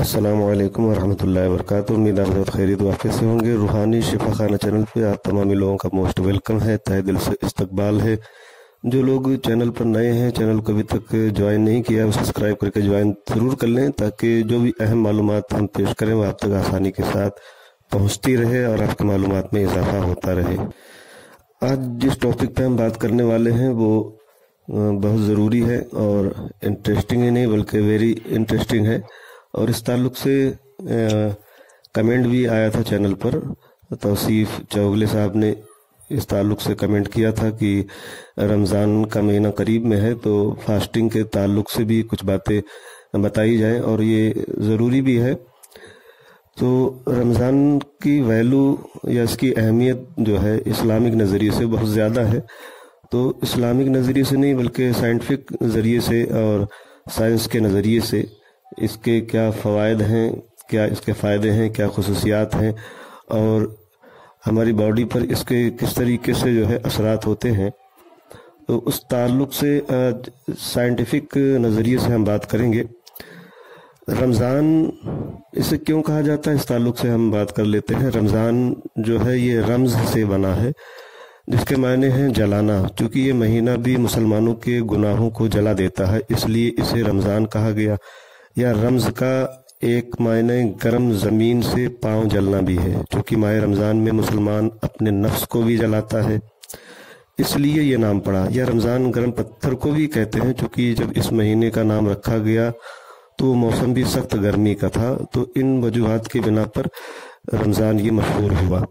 अस्सलाम वालेकुम वरहमतुल्लाहि वबरकातुहू। उम्मीद है आप बहुत खैरियत वाक़ई से होंगे। रूहानी शिफा खाना चैनल पे आप तमाम लोगों का मोस्ट वेलकम है, तहे दिल से इस्तकबाल है। जो लोग चैनल पर नए हैं, चैनल को अभी तक ज्वाइन नहीं किया, वो सब्सक्राइब करके ज्वाइन ज़रूर कर लें, ताकि जो भी अहम मालूमात हम पेश करें वो आप तक आसानी के साथ पहुँचती रहे और आपकी मालूमात में इजाफा होता रहे। आज जिस टॉपिक पे हम बात करने वाले हैं वो बहुत ज़रूरी है और इंटरेस्टिंग ही नहीं बल्कि वेरी इंटरेस्टिंग है। और इस ताल्लुक़ से कमेंट भी आया था चैनल पर। तौसीफ़ चौगले साहब ने इस ताल्लुक़ से कमेंट किया था कि रमज़ान का महीना करीब में है, तो फास्टिंग के ताल्लुक़ से भी कुछ बातें बताई जाए और ये ज़रूरी भी है। तो रमज़ान की वैल्यू या इसकी अहमियत जो है इस्लामिक नज़रिए से बहुत ज़्यादा है। तो इस्लामिक नज़रिए से नहीं बल्कि साइंटिफिक नज़रिए से और साइंस के नज़रिए से इसके क्या फ़वाइद हैं, क्या इसके फ़ायदे हैं, क्या खुसूसियात हैं और हमारी बॉडी पर इसके किस तरीके से जो है असरात होते हैं, तो उस ताल्लुक़ से साइंटिफिक नज़रिए से हम बात करेंगे। रमज़ान इसे क्यों कहा जाता है, इस ताल्लुक़ से हम बात कर लेते हैं। रमज़ान जो है ये रम्ज़ से बना है, जिसके मायने हैं जलाना। चूँकि ये महीना भी मुसलमानों के गुनाहों को जला देता है, इसलिए इसे रमज़ान कहा गया। या रम्ज़ का एक मायने गर्म ज़मीन से पाँव जलना भी है, क्योंकि माह रमज़ान में मुसलमान अपने नफ्स को भी जलाता है, इसलिए ये नाम पड़ा। या रमज़ान गर्म पत्थर को भी कहते हैं, क्योंकि जब इस महीने का नाम रखा गया तो मौसम भी सख्त गर्मी का था। तो इन वजूहात की बिना पर रमज़ान ये मशहूर हुआ।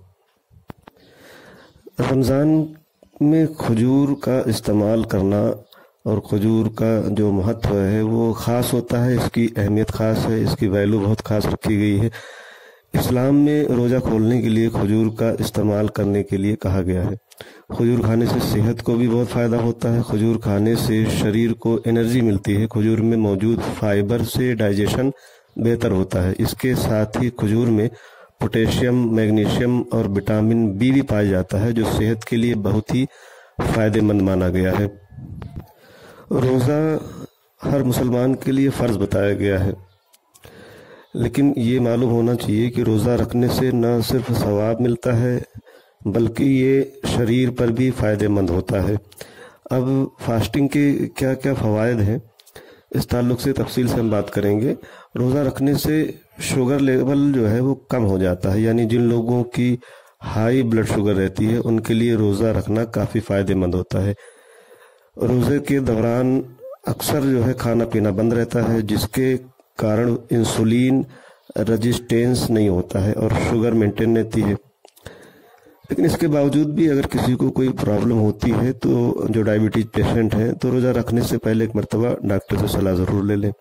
रमज़ान में खजूर का इस्तेमाल करना और खजूर का जो महत्व है वो ख़ास होता है, इसकी अहमियत ख़ास है, इसकी वैल्यू बहुत ख़ास रखी गई है। इस्लाम में रोज़ा खोलने के लिए खजूर का इस्तेमाल करने के लिए कहा गया है। खजूर खाने से सेहत को भी बहुत फ़ायदा होता है। खजूर खाने से शरीर को एनर्जी मिलती है। खजूर में मौजूद फाइबर से डाइजेशन बेहतर होता है। इसके साथ ही खजूर में पोटेशियम, मैग्नीशियम और विटामिन बी भी पाया जाता है, जो सेहत के लिए बहुत ही फ़ायदेमंद माना गया है। रोज़ा हर मुसलमान के लिए फ़र्ज़ बताया गया है, लेकिन ये मालूम होना चाहिए कि रोज़ा रखने से न सिर्फ सवाब मिलता है बल्कि ये शरीर पर भी फ़ायदेमंद होता है। अब फास्टिंग के क्या क्या फ़वाइद हैं, इस ताल्लुक़ से तफसील से हम बात करेंगे। रोज़ा रखने से शुगर लेवल जो है वो कम हो जाता है, यानी जिन लोगों की हाई ब्लड शुगर रहती है उनके लिए रोज़ा रखना काफ़ी फ़ायदेमंद होता है। रोज़े के दौरान अक्सर जो है खाना पीना बंद रहता है, जिसके कारण इंसुलिन रेजिस्टेंस नहीं होता है और शुगर मेंटेन रहती है। लेकिन इसके बावजूद भी अगर किसी को कोई प्रॉब्लम होती है, तो जो डायबिटीज पेशेंट हैं, तो रोज़ा रखने से पहले एक मरतबा डॉक्टर से सलाह ज़रूर ले लें।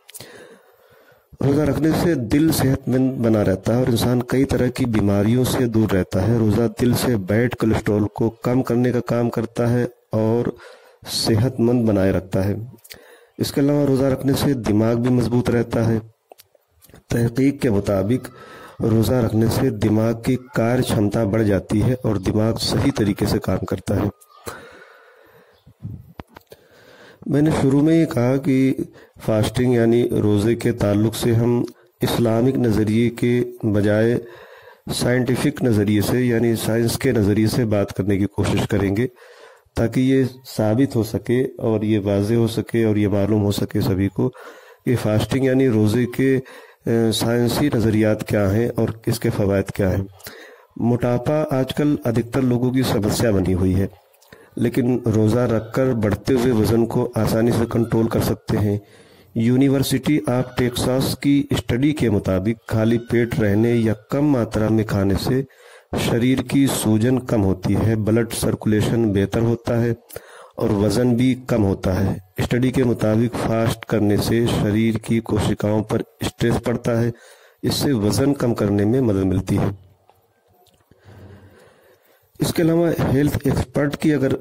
रोज़ा रखने से दिल सेहतमंद बना रहता है और इंसान कई तरह की बीमारियों से दूर रहता है। रोज़ा दिल से बैड कोलेस्ट्रॉल को कम करने का काम करता है और सेहतमंद बनाए रखता है। इसके अलावा रोज़ा रखने से दिमाग भी मजबूत रहता है। तहकीक के मुताबिक रोज़ा रखने से दिमाग की कार्य क्षमता बढ़ जाती है और दिमाग सही तरीके से काम करता है। मैंने शुरू में ये कहा कि फास्टिंग यानी रोज़े के ताल्लुक़ से हम इस्लामिक नज़रिए के बजाय साइंटिफिक नज़रिए से यानी साइंस के नज़रिए से बात करने की कोशिश करेंगे, ताकि ये साबित हो सके और ये वाज़े हो सके और ये मालूम हो सके सभी को कि फास्टिंग यानी रोज़े के साइंसी नज़रियात क्या हैं और इसके फ़वाइद क्या हैं। मोटापा आजकल अधिकतर लोगों की समस्या बनी हुई है, लेकिन रोज़ा रखकर बढ़ते हुए वज़न को आसानी से कंट्रोल कर सकते हैं। यूनिवर्सिटी ऑफ टेक्सास की स्टडी के मुताबिक खाली पेट रहने या कम मात्रा में खाने से शरीर की सूजन कम होती है, ब्लड सर्कुलेशन बेहतर होता है और वज़न भी कम होता है। स्टडी के मुताबिक फास्ट करने से शरीर की कोशिकाओं पर स्ट्रेस पड़ता है, इससे वज़न कम करने में मदद मिलती है। इसके अलावा हेल्थ एक्सपर्ट की अगर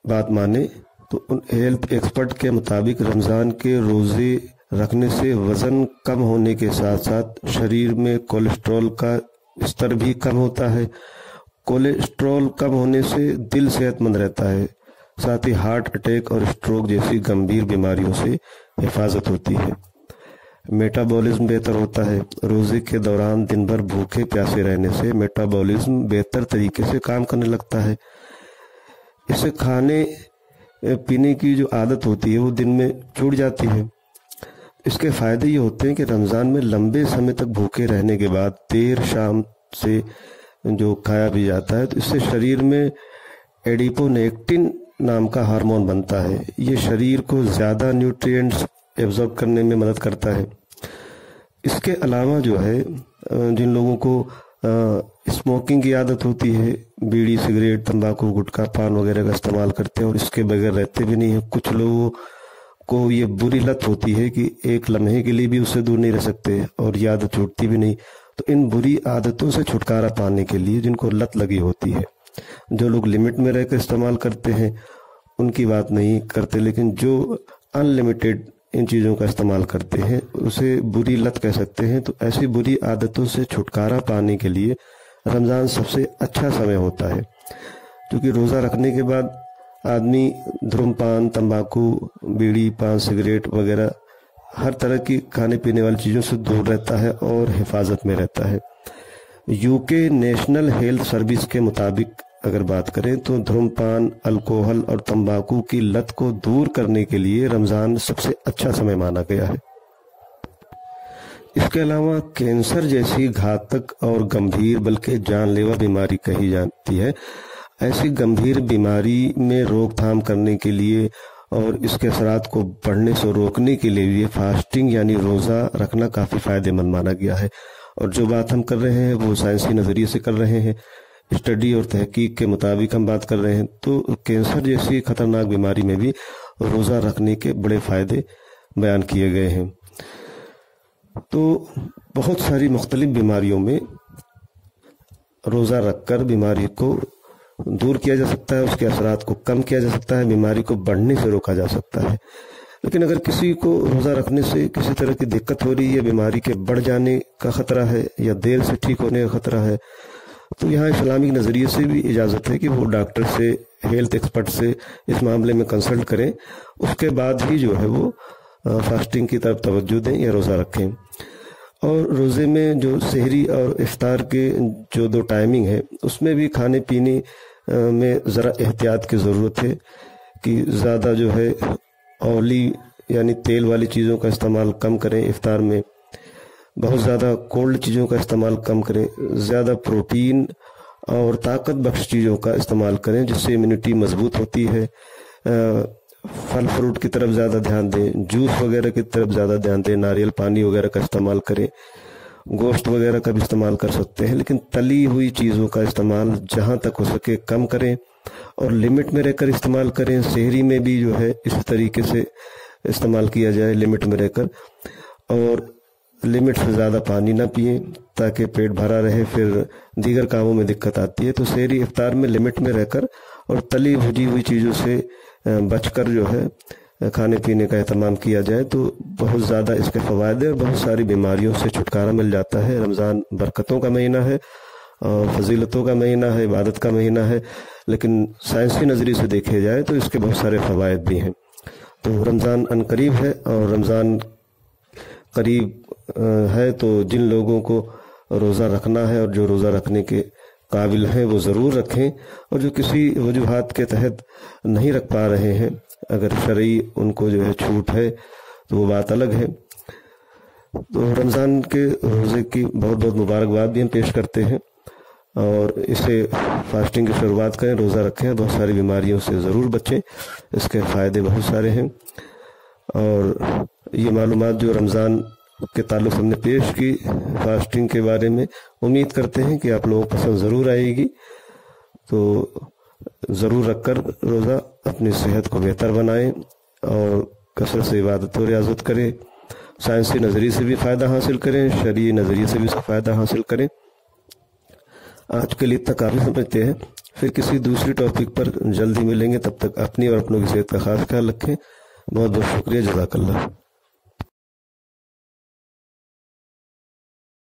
बात माने तो उन हेल्थ एक्सपर्ट के मुताबिक रमज़ान के रोज़े रखने से वज़न कम होने के साथ साथ शरीर में कोलेस्ट्रॉल का स्तर भी कम होता है। कोलेस्ट्रॉल कम होने से दिल सेहतमंद रहता है, साथ ही हार्ट अटैक और स्ट्रोक जैसी गंभीर बीमारियों से हिफाजत होती है। मेटाबॉलिज्म बेहतर होता है। रोज़े के दौरान दिन भर भूखे प्यासे रहने से मेटाबॉलिज्म बेहतर तरीके से काम करने लगता है। इससे खाने पीने की जो आदत होती है वो दिन में छूट जाती है। इसके फ़ायदे ये होते हैं कि रमज़ान में लंबे समय तक भूखे रहने के बाद देर शाम से जो खाया भी जाता है तो इससे शरीर में एडिपोनेक्टिन नाम का हार्मोन बनता है। ये शरीर को ज़्यादा न्यूट्रिएंट्स एब्जॉर्ब करने में मदद करता है। इसके अलावा जो है जिन लोगों को स्मोकिंग की आदत होती है, बीड़ी सिगरेट तंबाकू गुटखा पान वगैरह का इस्तेमाल करते हैं और इसके बगैर रहते भी नहीं है। कुछ लोगों को ये बुरी लत होती है कि एक लम्हे के लिए भी उससे दूर नहीं रह सकते और ये आदत छूटती भी नहीं। तो इन बुरी आदतों से छुटकारा पाने के लिए जिनको लत लगी होती है, जो लोग लिमिट में रहकर इस्तेमाल करते हैं उनकी बात नहीं करते, लेकिन जो अनलिमिटेड इन चीज़ों का इस्तेमाल करते हैं उसे बुरी लत कह सकते हैं। तो ऐसी बुरी आदतों से छुटकारा पाने के लिए रमज़ान सबसे अच्छा समय होता है, क्योंकि रोज़ा रखने के बाद आदमी धूम्रपान तंबाकू बीड़ी पान सिगरेट वगैरह हर तरह की खाने पीने वाली चीज़ों से दूर रहता है और हिफाजत में रहता है। यूके नेशनल हेल्थ सर्विस के मुताबिक अगर बात करें तो धूम्रपान अल्कोहल और तंबाकू की लत को दूर करने के लिए रमज़ान सबसे अच्छा समय माना गया है। इसके अलावा कैंसर जैसी घातक और गंभीर बल्कि जानलेवा बीमारी कही जाती है, ऐसी गंभीर बीमारी में रोकथाम करने के लिए और इसके असरात को बढ़ने से रोकने के लिए भी फास्टिंग यानी रोज़ा रखना काफ़ी फ़ायदेमंद माना गया है। और जो बात हम कर रहे हैं वो साइंसी नज़रिए से कर रहे हैं, स्टडी और तहकीक के मुताबिक हम बात कर रहे हैं। तो कैंसर जैसी खतरनाक बीमारी में भी रोज़ा रखने के बड़े फ़ायदे बयान किए गए हैं। तो बहुत सारी मुख्तलिफ बीमारियों में रोज़ा रखकर बीमारी को दूर किया जा सकता है, उसके असरात को कम किया जा सकता है, बीमारी को बढ़ने से रोका जा सकता है। लेकिन अगर किसी को रोज़ा रखने से किसी तरह की दिक्कत हो रही है, बीमारी के बढ़ जाने का ख़तरा है या देर से ठीक होने का ख़तरा है, तो यहाँ इस्लामिक नज़रिए से भी इजाज़त है कि वो डॉक्टर से हेल्थ एक्सपर्ट से इस मामले में कंसल्ट करें, उसके बाद ही जो है वो फास्टिंग की तरफ तवज्जो दें या रोज़ा रखें। और रोज़े में जो सहरी और इफ्तार के जो दो टाइमिंग है उसमें भी खाने पीने में ज़रा एहतियात की ज़रूरत है कि ज़्यादा जो है ऑयली यानी तेल वाली चीज़ों का इस्तेमाल कम करें, इफ्तार में बहुत ज़्यादा कोल्ड चीज़ों का इस्तेमाल कम करें, ज़्यादा प्रोटीन और ताकत बख्श चीज़ों का इस्तेमाल करें जिससे इम्यूनिटी मजबूत होती है। फल फ्रूट की तरफ ज़्यादा ध्यान दें, जूस वगैरह की तरफ ज़्यादा ध्यान दें, नारियल पानी वगैरह का इस्तेमाल करें, गोश्त वगैरह का भी इस्तेमाल कर सकते हैं, लेकिन तली हुई चीज़ों का इस्तेमाल जहाँ तक हो सके कम करें और लिमिट में रहकर इस्तेमाल करें। सहरी में भी जो है इस तरीके से इस्तेमाल किया जाए लिमिट में रहकर, और लिमिट से ज़्यादा पानी ना पिए ताकि पेट भरा रहे, फिर दीगर कामों में दिक्कत आती है। तो सहरी इफ्तार में लिमिट में रहकर और तली भुजी हुई चीज़ों से बचकर जो है खाने पीने का एहतमाम किया जाए तो बहुत ज़्यादा इसके फ़वायदे और बहुत सारी बीमारियों से छुटकारा मिल जाता है। रमज़ान बरकतों का महीना है और फजीलतों का महीना है, इबादत का महीना है, लेकिन साइंसी नज़रिए से देखे जाए तो इसके बहुत सारे फ़वायद भी हैं। तो रमज़ान अनकरीब है और रमज़ान करीब है तो जिन लोगों को रोज़ा रखना है और जो रोज़ा रखने के काबिल हैं वो ज़रूर रखें, और जो किसी वजूहात के तहत नहीं रख पा रहे हैं, अगर शरई उनको जो है छूट है तो वो बात अलग है। तो रमज़ान के रोज़े की बहुत बहुत मुबारकबाद भी हम पेश करते हैं और इसे फास्टिंग की शुरुआत करें, रोज़ा रखें, बहुत सारी बीमारियों से ज़रूर बचें, इसके फ़ायदे बहुत सारे हैं। और ये मालूमात जो रमज़ान के ताल्लुक़ हमने पेश की फास्टिंग के बारे में, उम्मीद करते हैं कि आप लोगों को पसंद ज़रूर आएगी। तो ज़रूर रखकर रोज़ा अपनी सेहत को बेहतर बनाएं और कसरत से इबादत और रियाज़त करें, साइंसी नज़रिए से भी फ़ायदा हासिल करें, शरई नज़रिए से भी इसका फ़ायदा हासिल करें। आज के लिए इतना काफ़ी समझते हैं, फिर किसी दूसरी टॉपिक पर जल्द ही मिलेंगे। तब तक अपनी और अपनों की सेहत का खास ख्याल रखें। बहुत बहुत शुक्रिया, जज़ाकल्लाह।